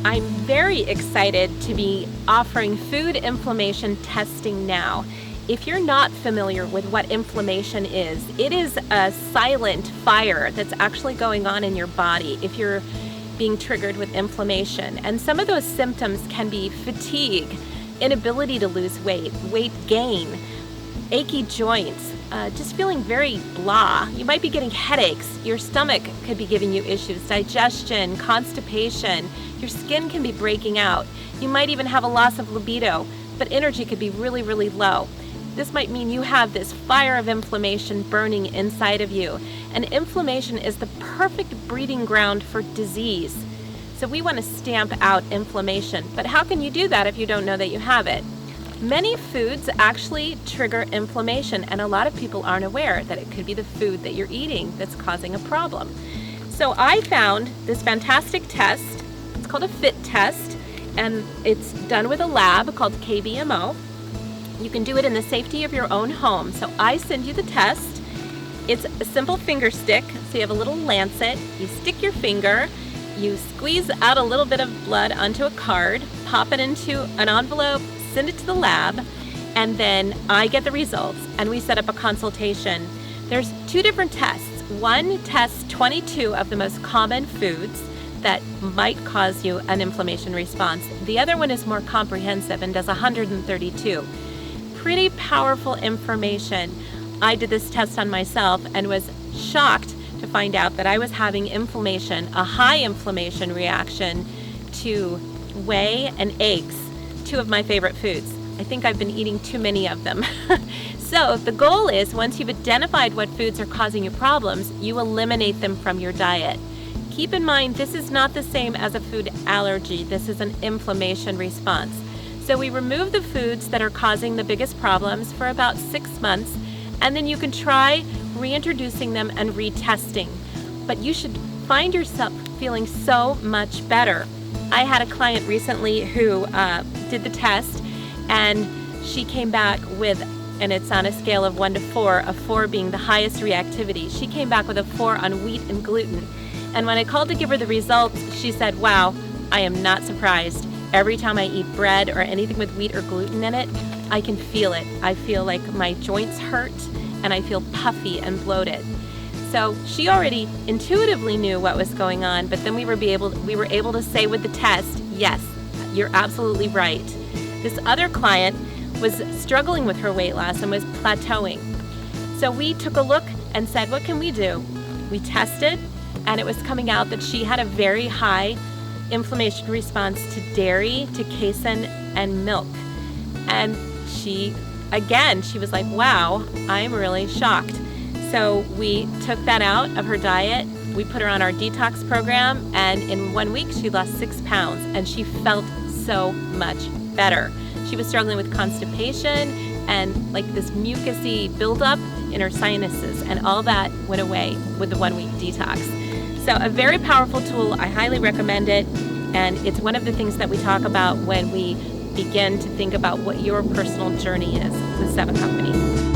I'm very excited to be offering food inflammation testing now. If you're not familiar with what inflammation is, it is a silent fire that's actually going on in your body if you're being triggered with inflammation. And some of those symptoms can be fatigue, inability to lose weight, weight gain, achy joints, just feeling very blah. You might be getting headaches. Your stomach could be giving you issues, digestion, constipation. Your skin can be breaking out. You might even have a loss of libido, but energy could be really, really low. This might mean you have this fire of inflammation burning inside of you. And inflammation is the perfect breeding ground for disease. So we want to stamp out inflammation. But how can you do that if you don't know that you have it? Many foods actually trigger inflammation, and a lot of people aren't aware that it could be the food that you're eating that's causing a problem. So I found this fantastic test. It's called a FIT test, and it's done with a lab called KBMO. You can do it in the safety of your own home. So I send you the test. It's a simple finger stick. So you have a little lancet. You stick your finger. You squeeze out a little bit of blood onto a card, pop it into an envelope, send it to the lab, and then I get the results and we set up a consultation. There's two different tests. One tests 22 of the most common foods that might cause you an inflammation response. The other one is more comprehensive and does 132. Pretty powerful information. I did this test on myself and was shocked to find out that I was having inflammation, a high inflammation reaction to whey and eggs, two of my favorite foods. I think I've been eating too many of them. So the goal is, once you've identified what foods are causing you problems, you eliminate them from your diet. Keep in mind, this is not the same as a food allergy. This is an inflammation response. So we remove the foods that are causing the biggest problems for about 6 months, and then you can try reintroducing them and retesting. But you should find yourself feeling so much better. I had a client recently who did the test, and she came back with, and it's on a scale of 1 to 4, a 4 being the highest reactivity. She came back with a 4 on wheat and gluten. And when I called to give her the results, she said, "Wow, I am not surprised. Every time I eat bread or anything with wheat or gluten in it, I can feel it. I feel like my joints hurt and I feel puffy and bloated." So she already intuitively knew what was going on, but then we were able to say with the test, yes, you're absolutely right. This other client was struggling with her weight loss and was plateauing. So we took a look and said, what can we do? We tested, and it was coming out that she had a very high inflammation response to dairy, to casein, and milk. And she was like, wow, I'm really shocked. So we took that out of her diet. We put her on our detox program, and in 1 week she lost 6 pounds, and she felt so much better. She was struggling with constipation and like this mucusy buildup in her sinuses, and all that went away with the 1 week detox. So a very powerful tool. I highly recommend it, and it's one of the things that we talk about when we begin to think about what your personal journey is with 7 Company.